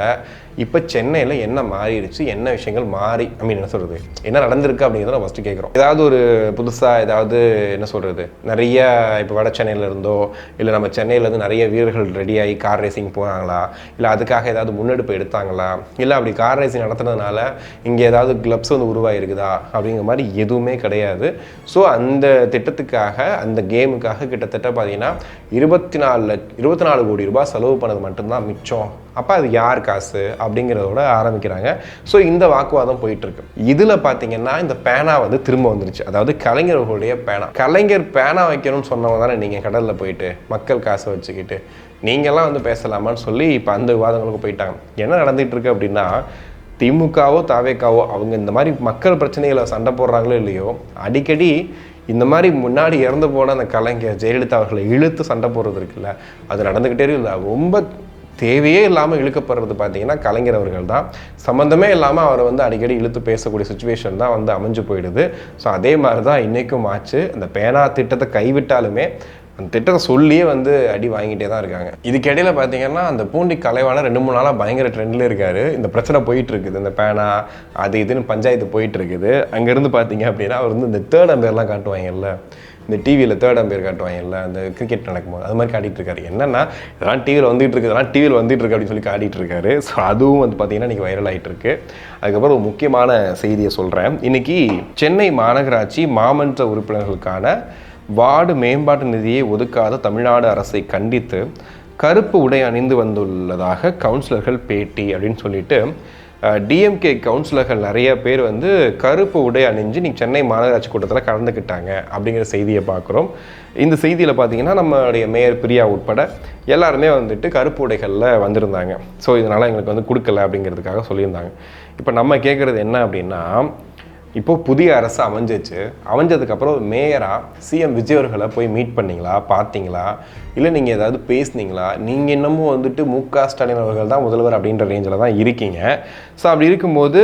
இப்போ சென்னையில் என்ன மாறிடுச்சு, என்ன விஷயங்கள் மாறி என்ன சொல்கிறது, என்ன நடந்திருக்கு அப்படிங்கிறத நம்ம ஃபஸ்ட்டு கேட்குறோம். ஏதாவது ஒரு புதுசாக ஏதாவது என்ன சொல்கிறது, நிறைய இப்போ வட சென்னையில் இருந்தோ இல்லை நம்ம சென்னையிலேருந்து நிறைய வீரர்கள் ரெடியாகி கார் ரேசிங் போகிறாங்களா, இல்லை அதுக்காக ஏதாவது முன்னெடுப்பு எடுத்தாங்களா, இல்லை அப்படி கார் ரேசிங் நடத்துனதுனால இங்கே ஏதாவது கிளப்ஸ் வந்து உருவாயிருக்குதா அப்படிங்கிற மாதிரி எதுவுமே கிடையாது. ஸோ அந்த திட்டத்துக்காக அந்த கேமுக்காக கிட்டத்தட்ட பார்த்தீங்கன்னா 24 கோடி ரூபாய் செலவு பண்ணது மட்டும்தான் மிச்சம். அப்போ அது யார் காசு அப்படிங்கிறதோட ஆரம்பிக்கிறாங்க. ஸோ இந்த வாக்குவாதம் போயிட்டுருக்கு. இதில் பார்த்தீங்கன்னா இந்த பேனா வந்து திரும்ப வந்துருச்சு. அதாவது கலைஞர்களுடைய பேனா. கலைஞர் பேனா வைக்கணும்னு சொன்னவங்க தானே நீங்கள் கடலில் போயிட்டு மக்கள் காசை வச்சுக்கிட்டு நீங்கள்லாம் வந்து பேசலாமான்னு சொல்லி இப்போ அந்த விவாதங்களுக்கு போயிட்டாங்க. என்ன நடந்துகிட்டு இருக்கு அப்படின்னா, திமுகவோ தாவேக்காவோ அவங்க இந்த மாதிரி மக்கள் பிரச்சனைகளை சண்டை போடுறாங்களோ இல்லையோ, அடிக்கடி இந்த மாதிரி முன்னாடி இறந்து போன அந்த கலைஞர் ஜெயலலிதா அவர்களை இழுத்து சண்டை போடுறது இருக்குல்ல, அது நடந்துக்கிட்டே இல்லை. ரொம்ப தேவையே இல்லாமல் இழுக்கப்படுறது பார்த்தீங்கன்னா கலைஞர் அவர்கள் தான். சம்மந்தமே இல்லாமல் அவரை வந்து அடிக்கடி இழுத்து பேசக்கூடிய சுச்சுவேஷன் தான் வந்து அமைஞ்சு போயிடுது. ஸோ அதே மாதிரி தான் இன்றைக்கும் ஆச்சு. அந்த பேனா திட்டத்தை கைவிட்டாலுமே அந்த திட்டத்தை சொல்லியே வந்து அடி வாங்கிட்டே தான் இருக்காங்க. இதுக்கிடையில் பார்த்தீங்கன்னா அந்த பூண்டி கலைவாணர் 2-3 நாளாக பயங்கர ட்ரெண்டில் இருக்கார். இந்த பிரச்சனை போயிட்டு இருக்குது, இந்த பேனா அது இதுன்னு பஞ்சாயத்து போயிட்டு இருக்குது. அங்கேருந்து பார்த்தீங்க அப்படின்னா அவர் வந்து இந்த தேர்ட் அம்பையர்லாம் காட்டுவாங்கல்ல, இந்த டிவியில் தேர்ட் அம்பையர் காட்டுவாங்கல்ல அந்த கிரிக்கெட் நடக்கும்போது, அது மாதிரி காட்டிகிட்டு இருக்காரு. என்னென்னா இதெல்லாம் டிவியில் வந்துட்டு இருக்கு, இதெல்லாம் டிவியில் வந்துட்டு இருக்கு அப்படின்னு சொல்லி காட்டிகிட்டு இருக்காரு. ஸோ அதுவும் வந்து பார்த்தீங்கன்னா இன்றைக்கி வைரல் ஆகிட்டு இருக்கு. அதுக்கப்புறம் ஒரு முக்கியமான செய்தியை சொல்கிறேன். இன்றைக்கி சென்னை மாநகராட்சி மாமன்ற உறுப்பினர்களுக்கான வார்டு மேம்பாட்டு நிதியை ஒதுக்காத தமிழ்நாடு அரசை கண்டித்து கருப்பு உடை அணிந்து வந்துள்ளதாக கவுன்சிலர்கள் பேட்டி அப்படின்னு சொல்லிட்டு டிஎம்கே கவுன்சிலர்கள் நிறைய பேர் வந்து கருப்பு உடை அணிஞ்சு நீ சென்னை மாநகராட்சி கூட்டத்தில் கலந்துக்கிட்டாங்க அப்படிங்கிற செய்தியை பார்க்குறோம். இந்த செய்தியில் பார்த்தீங்கன்னா நம்மளுடைய மேயர் பிரியா உட்பட எல்லாருமே வந்துட்டு கருப்பு உடைகளில் வந்திருந்தாங்க. ஸோ இதனால் எங்களுக்கு வந்து கொடுக்கல அப்படிங்கிறதுக்காக சொல்லியிருந்தாங்க. இப்போ நம்ம கேட்குறது என்ன அப்படின்னா, இப்போது புதிய அரசு அமைஞ்சதுக்கப்புறம் மேயராக சிஎம் விஜய் அவர்களை போய் மீட் பண்ணிங்களா, பார்த்தீங்களா, இல்லை நீங்கள் ஏதாவது பேசுனீங்களா? நீங்கள் இன்னமும் வந்துட்டு மு.க. ஸ்டாலின் அவர்கள் தான் முதல்வர் அப்படின்ற ரேஞ்சில் தான் இருக்கீங்க. ஸோ அப்படி இருக்கும்போது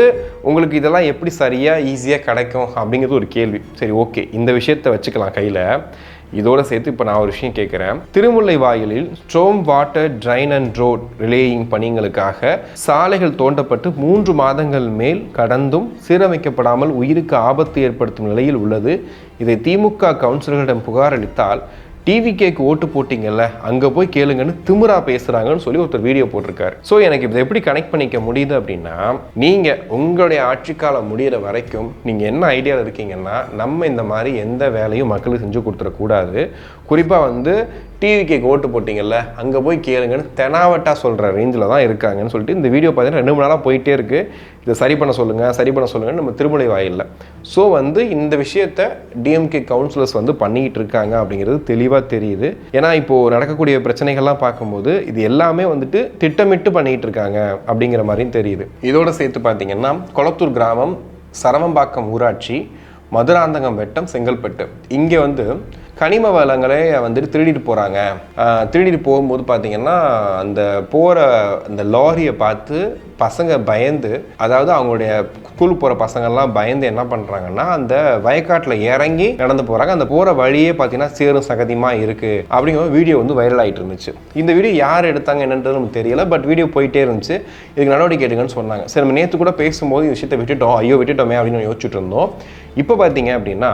உங்களுக்கு இதெல்லாம் எப்படி சரியாக ஈஸியாக கிடைக்கும் அப்படிங்கிறது ஒரு கேள்வி. சரி, ஓகே, இந்த விஷயத்தை வச்சுக்கலாம் கையில். இதோடு சேர்த்து இப்போ நான் ஒரு விஷயம் கேட்குறேன். திருமுல்லை வாயிலில் storm water drain and road relaying பணிகளுக்காக சாலைகள் தோண்டப்பட்டு 3 மாதங்கள் மேல் கடந்தும் சீரமைக்கப்படாமல் உயிருக்கு ஆபத்து ஏற்படுத்தும் நிலையில் உள்ளது. இதை திமுக கவுன்சிலர்களிடம் புகார் அளித்தால் டிவிகேக்கு ஓட்டு போட்டிங்கல்ல, அங்கே போய் கேளுங்கன்னு திமுறா பேசுகிறாங்கன்னு சொல்லி ஒருத்தர் வீடியோ போட்டிருக்காரு. ஸோ எனக்கு இதை எப்படி கனெக்ட் பண்ணிக்க முடியுது அப்படின்னா, நீங்கள் உங்களுடைய ஆட்சிக்காலம் முடிகிற வரைக்கும் நீங்கள் என்ன ஐடியாவில் இருக்கீங்கன்னா, நம்ம இந்த மாதிரி எந்த வேலையும் மக்களுக்கு செஞ்சு கொடுத்துடக்கூடாது. குறிப்பாக வந்து டிவிகேக்கு ஓட்டு போட்டிங்கல்ல, அங்கே போய் கேளுங்கன்னு தெனாவட்டா சொல்கிற ரேஞ்சில் தான் இருக்காங்கன்னு சொல்லிட்டு இந்த வீடியோ பார்த்தீங்கன்னா 2 மணி நாளாக போயிட்டே இருக்குது. இதை சரி பண்ண சொல்லுங்கன்னு நம்ம திருமலை வாயில்ல. ஸோ வந்து இந்த விஷயத்தை டிஎம்கே கவுன்சிலர்ஸ் வந்து பண்ணிக்கிட்டு இருக்காங்க அப்படிங்கிறது தெளிவாக தெரியுது. ஏன்னா இப்போது நடக்கக்கூடிய பிரச்சனைகள்லாம் பார்க்கும்போது இது எல்லாமே வந்துட்டு திட்டமிட்டு பண்ணிகிட்டு இருக்காங்க அப்படிங்கிற மாதிரியும் தெரியுது. இதோட சேர்த்து பார்த்தீங்கன்னா கொளத்தூர் கிராமம், சரவம்பாக்கம் ஊராட்சி, மதுராந்தகம் வட்டம், செங்கல்பட்டு, இங்கே வந்து கனிம வளங்களே வந்துட்டு திருடிட்டு போகிறாங்க. திருடிட்டு போகும்போது பார்த்தீங்கன்னா அந்த போகிற அந்த லாரியை பார்த்து பசங்க பயந்து, அதாவது அவங்களுடைய ஸ்கூலுக்கு போகிற பசங்கள்லாம் பயந்து என்ன பண்ணுறாங்கன்னா அந்த வயக்காட்டில் இறங்கி நடந்து போகிறாங்க. அந்த போகிற வழியே பார்த்தீங்கன்னா சேரும் சகதியமாக இருக்குது அப்படிங்கிற வீடியோ வந்து வைரல் ஆகிட்டு இருந்துச்சு. இந்த வீடியோ யார் எடுத்தாங்க என்னன்றது நமக்கு தெரியல, பட் வீடியோ போயிட்டே இருந்துச்சு. இதுக்கு நடவடிக்கை எடுங்கன்னு சொன்னாங்க. சரி, நம்ம நேற்று கூட பேசும்போது இந்த விஷயத்தை விட்டுட்டோமே அப்படின்னு யோசிச்சுட்டு இருந்தோம். இப்போ பார்த்தீங்க அப்படின்னா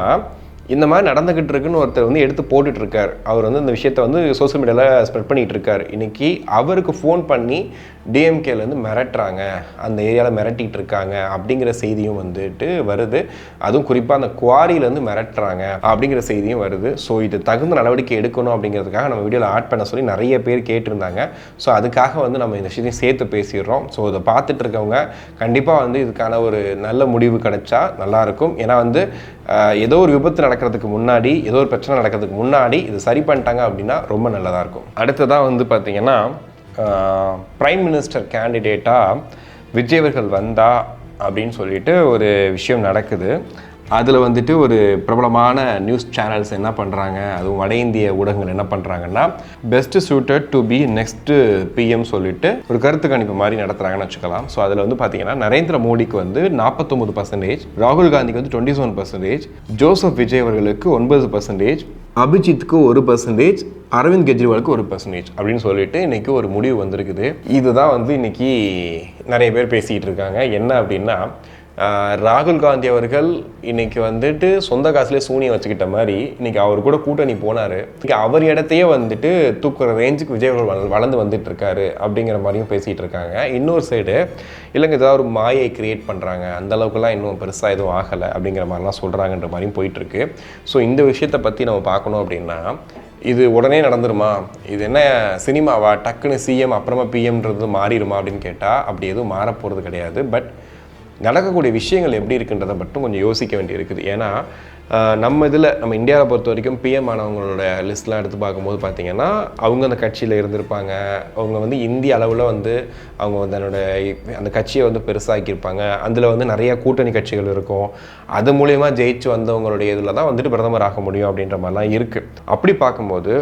இந்த மாதிரி நடந்துக்கிட்டு இருக்குன்னு ஒருத்தர் வந்து எடுத்து போட்டுட்டு இருக்கார். அவர் வந்து இந்த விஷயத்தை வந்து சோசியல் மீடியாவில் ஸ்ப்ரெட் பண்ணிகிட்டு இருக்கார். இன்றைக்கி அவருக்கு ஃபோன் பண்ணி டிஎம்கேலேருந்து மிரட்டுறாங்க, அந்த ஏரியாவில் மிரட்டிகிட்டு இருக்காங்க அப்படிங்கிற செய்தியும் வந்துட்டு வருது. அதுவும் குறிப்பாக அந்த குவாரியிலேருந்து மிரட்டுறாங்க அப்படிங்கிற செய்தியும் வருது. ஸோ இது தகுந்த நடவடிக்கை எடுக்கணும் அப்படிங்கிறதுக்காக நம்ம வீடியோவில் ஆட் பண்ண சொல்லி நிறைய பேர் கேட்டிருந்தாங்க. ஸோ அதுக்காக வந்து நம்ம இந்த விஷயத்தையும் சேர்த்து பேசிடுறோம். ஸோ இதை பார்த்துட்டு இருக்கவங்க கண்டிப்பாக வந்து இதுக்கான ஒரு நல்ல முடிவு கிடைச்சா நல்லாயிருக்கும். ஏன்னா வந்து ஏதோ ஒரு விபத்து நடக்கிறதுக்கு முன்னாடி, ஏதோ ஒரு பிரச்சனை நடக்கிறதுக்கு முன்னாடி இது சரி பண்ணிட்டாங்க அப்படின்னா ரொம்ப நல்லதாக இருக்கும். அடுத்ததாக வந்து பார்த்திங்கன்னா பிரைம் மினிஸ்டர் கேண்டிடேட்டாக விஜய் அவர்கள் வந்தா அப்படின்னு சொல்லிட்டு ஒரு விஷயம் நடக்குது. அதில் வந்துட்டு ஒரு பிரபலமான நியூஸ் சேனல்ஸ் என்ன பண்ணுறாங்க, அதுவும் வட இந்திய ஊடகங்கள் என்ன பண்ணுறாங்கன்னா, best suited to be next PM சொல்லிட்டு ஒரு கருத்து கணிப்பு மாதிரி நடத்துகிறாங்கன்னு வச்சுக்கலாம். ஸோ அதில் வந்து பார்த்தீங்கன்னா நரேந்திர மோடிக்கு வந்து 49%, ராகுல் காந்திக்கு வந்து 27%, ஜோசப் விஜய் அவர்களுக்கு 9%, அபிஜித்துக்கு 1%, அரவிந்த் கெஜ்ரிவாலுக்கு 1% அப்படின்னு சொல்லிட்டு இன்னைக்கு ஒரு முடிவு வந்திருக்குது. இதுதான் வந்து இன்னைக்கு நிறைய பேர் பேசிக்கிட்டு இருக்காங்க. என்ன அப்படின்னா, ராகுல் காந்தி அவர்கள் இன்னைக்கு வந்துட்டு சொந்த காசுலேயே சூனியம் வச்சுக்கிட்ட மாதிரி இன்னைக்கு அவர் கூட கூட்டணி போனார். இன்னைக்கு அவர் இடத்தையே வந்துட்டு தூக்குற ரேஞ்சுக்கு விஜய் அவர்கள் வளர்ந்து வந்துட்டு இருக்காரு அப்படிங்கிற மாதிரியும் பேசிகிட்டு இருக்காங்க. இன்னொரு சைடு இல்லைங்க ஏதாவது ஒரு மாயை கிரியேட் பண்ணுறாங்க, அந்த அளவுக்குலாம் இன்னும் பெருசாக எதுவும் ஆகலை அப்படிங்கிற மாதிரிலாம் சொல்கிறாங்கன்ற மாதிரியும் போயிட்டுருக்கு. ஸோ இந்த விஷயத்தை பற்றி நம்ம பார்க்கணும் அப்படின்னா, இது உடனே நடந்துருமா, இது என்ன சினிமாவா, டக்குன்னு சிஎம் அப்புறமா பிஎம்ன்றது மாறிடுமா அப்படின்னு கேட்டால் அப்படி எதுவும் மாறப்போகிறது கிடையாது. பட் நடக்கக்கூடிய விஷயங்கள் எப்படி இருக்குன்றதை மட்டும் கொஞ்சம் யோசிக்க வேண்டியிருக்குது. ஏன்னா நம்ம இந்தியாவை பொறுத்த வரைக்கும் பிஎம் ஆனவங்களோட லிஸ்ட்லாம் எடுத்து பார்க்கும்போது பார்த்திங்கன்னா, அவங்க அந்த கட்சியில் இருந்திருப்பாங்க. அவங்க வந்து இந்திய அளவில் வந்து அவங்க வந்து அந்த கட்சியை வந்து பெருசாக்கியிருப்பாங்க. அதில் வந்து நிறையா கூட்டணி கட்சிகள் இருக்கும். அது மூலயமா ஜெயிச்சு வந்தவங்களுடைய இதில் தான் வந்துட்டு பிரதமர் ஆக முடியும் அப்படின்ற மாதிரிலாம் இருக்குது. அப்படி பார்க்கும்போது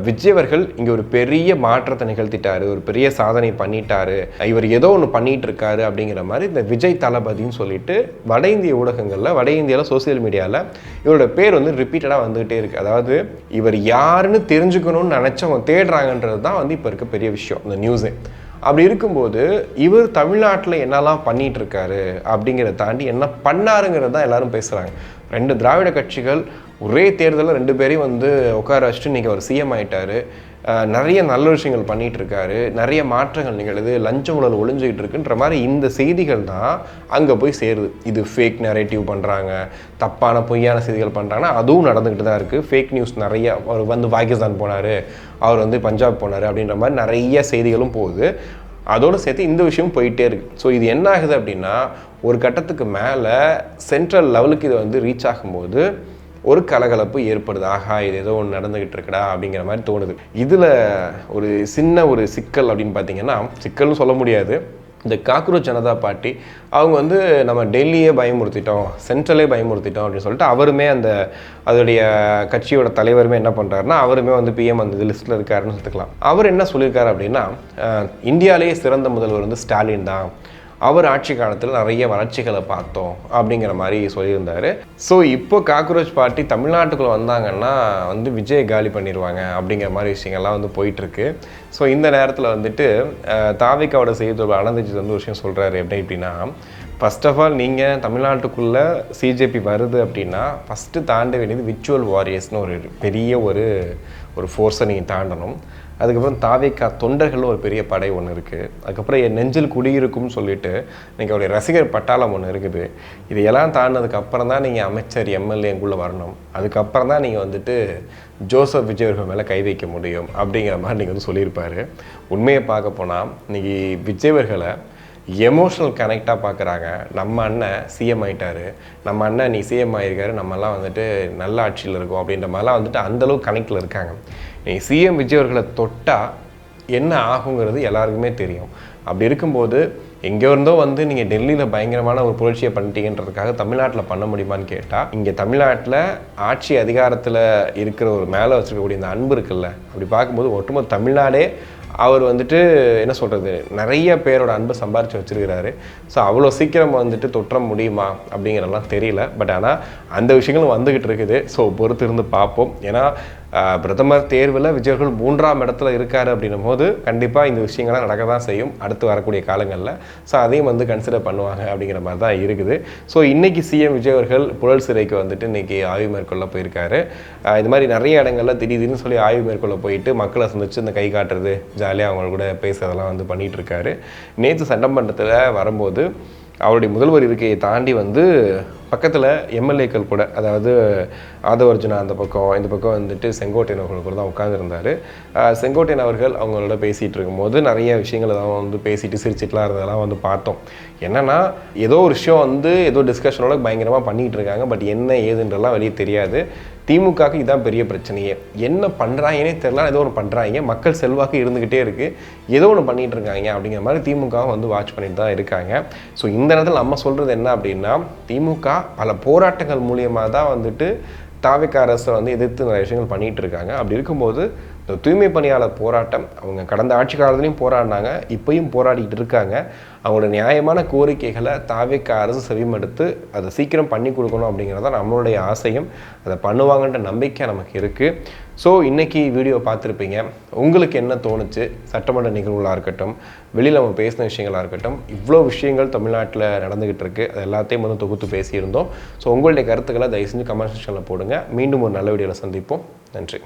விஜய் அவர்கள் இங்கே ஒரு பெரிய மாற்றத்தை நிகழ்த்திட்டாரு, ஒரு பெரிய சாதனை பண்ணிட்டாரு, இவர் ஏதோ ஒன்று பண்ணிட்டு இருக்காரு அப்படிங்கிற மாதிரி இந்த விஜய் தளபதின்னு சொல்லிட்டு வட இந்திய ஊடகங்களில், வட இந்தியாவில் சோசியல் மீடியாவில் இவரோட பேர் வந்து ரிப்பீட்டடாக வந்துகிட்டே இருக்குது. அதாவது இவர் யாருன்னு தெரிஞ்சுக்கணும்னு நினச்சவங்க தேடுறாங்கன்றது தான் வந்து இப்போ இருக்க பெரிய விஷயம் இந்த நியூஸு. அப்படி இருக்கும்போது இவர் தமிழ்நாட்டில் என்னெல்லாம் பண்ணிகிட்டு இருக்காரு அப்படிங்கிறத தாண்டி என்ன பண்ணாருங்கிறது தான் எல்லாரும் பேசுகிறாங்க. 2 திராவிட கட்சிகள் ஒரே தேர்தலில் 2 பேரையும் வந்து உட்கார வச்சுட்டு இன்றைக்கி அவர் சிஎம் ஆகிட்டார். நிறைய நல்ல விஷயங்கள் பண்ணிகிட்டு இருக்காரு, நிறைய மாற்றங்கள் நிகழுது, லஞ்ச ஊழல் ஒழிஞ்சிக்கிட்டு இருக்குன்ற மாதிரி இந்த செய்திகள் தான் அங்கே போய் சேருது. இது ஃபேக் நரேட்டிவ் பண்ணுறாங்க, தப்பான பொய்யான செய்திகள் பண்ணுறாங்கன்னா அதுவும் நடந்துக்கிட்டு தான் இருக்குது. ஃபேக் நியூஸ் நிறைய, அவர் வந்து பாகிஸ்தான் போனார், அவர் வந்து பஞ்சாப் போனார் அப்படின்ற மாதிரி நிறைய செய்திகளும் போகுது. அதோடு சேர்த்து இந்த விஷயம் போயிட்டே இருக்குது. ஸோ இது என்ன ஆகுது அப்படின்னா, ஒரு கட்டத்துக்கு மேலே சென்ட்ரல் லெவலுக்கு இதை வந்து ரீச் ஆகும்போது ஒரு கலகலப்பு ஏற்படுது. ஆஹா, இது ஏதோ ஒன்று நடந்துக்கிட்டு இருக்குடா அப்படிங்கிற மாதிரி தோணுது. இதில் ஒரு சின்ன ஒரு சிக்கல் அப்படின்னு பார்த்தீங்கன்னா, சிக்கல்னு சொல்ல முடியாது, இந்த காக்ரோச் ஜனதா பார்ட்டி அவங்க வந்து நம்ம டெல்லியே பயமுறுத்திட்டோம், சென்ட்ரலே பயமுறுத்திட்டோம் அப்படின்னு சொல்லிட்டு அவருமே அதோடைய கட்சியோட தலைவருமே என்ன பண்ணுறாருன்னா, அவருமே வந்து பிஎம் அந்த லிஸ்ட்டில் இருக்காருன்னு சொல்லிக்கலாம். அவர் என்ன சொல்லியிருக்காரு அப்படின்னா, இந்தியாவிலேயே சிறந்த முதல்வர் வந்து ஸ்டாலின் தான், அவர் ஆட்சி காலத்தில் நிறைய வளர்ச்சிகளை பார்த்தோம் அப்படிங்கிற மாதிரி சொல்லியிருந்தார். ஸோ இப்போ காக்ரோச் பார்ட்டி தமிழ்நாட்டுக்குள்ளே வந்தாங்கன்னா வந்து விஜய் காலி பண்ணிடுவாங்க அப்படிங்கிற மாதிரி விஷயங்கள்லாம் வந்து போயிட்டுருக்கு. ஸோ இந்த நேரத்தில் வந்துட்டு தாவிகாவோட செய்தி தொடர்பு அனந்தஜித் வந்து ஒரு விஷயம் சொல்கிறாரு. எப்படின்னா, ஃபர்ஸ்ட் ஆஃப் ஆல் நீங்கள் தமிழ்நாட்டுக்குள்ளே சிஜேபி வருது அப்படின்னா ஃபஸ்ட்டு தாண்ட வேண்டியது விர்ச்சுவல் வாரியர்ஸ்னு ஒரு பெரிய ஒரு ஃபோர்ஸை நீங்கள் தாண்டணும். அதுக்கப்புறம் தாவேக்கா தொண்டர்கள் ஒரு பெரிய படை ஒன்று இருக்குது. அதுக்கப்புறம் என் நெஞ்சில் குடியிருக்கும்னு சொல்லிட்டு இன்றைக்கி அவருடைய ரசிகர் பட்டாளம் ஒன்று இருக்குது. இதையெல்லாம் தாண்டினதுக்கப்புறம் தான் நீங்கள் அமைச்சர் எம்எல்ஏங்குள்ளே வரணும். அதுக்கப்புறம் தான் நீங்கள் வந்துட்டு ஜோசப் விஜய் அவர்கள் மேலே கை வைக்க முடியும் அப்படிங்கிற மாதிரி நீங்கள் வந்து சொல்லியிருப்பார். உண்மையை பார்க்க போனால் இன்றைக்கி விஜய் அவர்களை எமோஷ்னல் கனெக்டாக பார்க்குறாங்க. நம்ம அண்ணன் சிஎம் ஆகிட்டார், நம்ம அண்ணன் நீ சிஎம் ஆகிருக்காரு, நம்மலாம் வந்துட்டு நல்ல ஆட்சியில் இருக்கோம் அப்படின்ற மாதிரிலாம் வந்துட்டு அந்தளவுக்கு கனெக்டில் இருக்காங்க. நீ சிஎம் விஜய் அவர்களை தொட்டால் என்ன ஆகுங்கிறது எல்லாருக்குமே தெரியும். அப்படி இருக்கும்போது எங்கே இருந்தோ வந்து நீங்கள் டெல்லியில் பயங்கரமான ஒரு புரட்சியை பண்ணிட்டீங்கன்றதுக்காக தமிழ்நாட்டில் பண்ண முடியுமான்னு கேட்டால், இங்கே தமிழ்நாட்டில் ஆட்சி அதிகாரத்தில் இருக்கிற ஒரு மேலே வச்சுருக்கக்கூடிய இந்த அன்பு இருக்குல்ல, அப்படி பார்க்கும்போது ஒட்டுமொத்த தமிழ்நாடே அவர் வந்துட்டு என்ன சொல்கிறது, நிறைய பேரோட அன்பை சம்பாரித்து வச்சுருக்கிறாரு. ஸோ அவ்வளோ சீக்கிரம் வந்துட்டு தொற்ற முடியுமா அப்படிங்கிறதெல்லாம் தெரியல. பட் ஆனால் அந்த விஷயங்களும் வந்துக்கிட்டு இருக்குது. ஸோ பொறுத்து இருந்து பார்ப்போம். ஏன்னா பிரதமர் தேர்வில் விஜயர்கள் 3ஆம் இடத்துல இருக்காரு அப்படின்னும் போது கண்டிப்பாக இந்த விஷயங்கள்லாம் நடக்க தான் செய்யும் அடுத்து வரக்கூடிய காலங்களில். ஸோ அதையும் வந்து கன்சிடர் பண்ணுவாங்க அப்படிங்கிற மாதிரி தான் இருக்குது. ஸோ இன்றைக்கி சிஎம் விஜய் அவர்கள் புழல் சிறைக்கு வந்துட்டு இன்றைக்கி ஆய்வு மேற்கொள்ள போயிருக்காரு. இது மாதிரி நிறைய இடங்களில் திடீர்னு சொல்லி ஆய்வு மேற்கொள்ள போயிட்டு மக்களை சந்திச்சு இந்த கை காட்டுறது, ஜாலியாக அவங்க கூட பேசுறதெல்லாம் வந்து பண்ணிகிட்டு இருக்காரு. நேற்று சட்டமன்றத்தில் வரும்போது அவருடைய முதல்வர் இருக்கையை தாண்டி வந்து பக்கத்தில் எம்எல்ஏக்கள் கூட, அதாவது ஆதவர்ஜுனா அந்த பக்கம், இந்த பக்கம் வந்துட்டு செங்கோட்டையன் அவர்கள் கூட தான் உட்காந்துருந்தார். செங்கோட்டையன் அவர்கள் அவங்களோட பேசிகிட்டு இருக்கும்போது நிறைய விஷயங்கள் தான் வந்து பேசிட்டு சிரிச்சிட்டுலாம் இருந்ததெல்லாம் வந்து பார்த்தோம். என்னென்னா ஏதோ ஒரு விஷயம் வந்து ஏதோ டிஸ்கஷனோட பயங்கரமாக பண்ணிகிட்டு இருக்காங்க. பட் என்ன ஏதுன்றலாம் வெளியே தெரியாது. திமுகவுக்கு இதுதான் பெரிய பிரச்சனையே. என்ன பண்ணுறாங்கன்னே தெரியல, ஏதோ ஒன்று பண்ணுறாங்க, மக்கள் செல்வாக்கு இருந்துக்கிட்டே இருக்குது, ஏதோ ஒன்று பண்ணிகிட்டு இருக்காங்க அப்படிங்கிற மாதிரி திமுகவும் வந்து வாட்ச் பண்ணிட்டு தான் இருக்காங்க. ஸோ இந்த நேரத்தில் நம்ம சொல்கிறது என்ன அப்படின்னா, திமுக பல போராட்டங்கள் மூலியமாக தான் வந்துட்டு தாவேக்கா அரசை வந்து எதிர்த்து நிறைய விஷயங்கள் பண்ணிகிட்டு இருக்காங்க. அப்படி இருக்கும்போது இந்த தூய்மை பணியாளர் போராட்டம் அவங்க கடந்த ஆட்சி காலத்துலேயும் போராடினாங்க, இப்பயும் போராடிட்டு இருக்காங்க. அவங்களோட நியாயமான கோரிக்கைகளை தாவேக்கா அரசு செவிமடுத்து அதை சீக்கிரம் பண்ணி கொடுக்கணும் அப்படிங்கிறது தான் நம்மளுடைய ஆசையும். அதை பண்ணுவாங்கன்ற நம்பிக்கை நமக்கு இருக்குது. ஸோ இன்றைக்கி வீடியோ பார்த்துருப்பீங்க. உங்களுக்கு என்ன தோணுச்சு? சட்டமன்ற நிகழ்வுகளாக இருக்கட்டும், வெளியில் நம்ம பேசின விஷயங்களாக இருக்கட்டும், இவ்வளோ விஷயங்கள் தமிழ்நாட்டில் நடந்துக்கிட்டு இருக்குது. அது எல்லாத்தையும் வந்து தொகுத்து பேசியிருந்தோம். ஸோ உங்களுடைய கருத்துக்களை தயவு செஞ்சு கமெண்ட் செக்ஷனில் போடுங்க. மீண்டும் ஒரு நல்ல வீடியோவில் சந்திப்போம். நன்றி.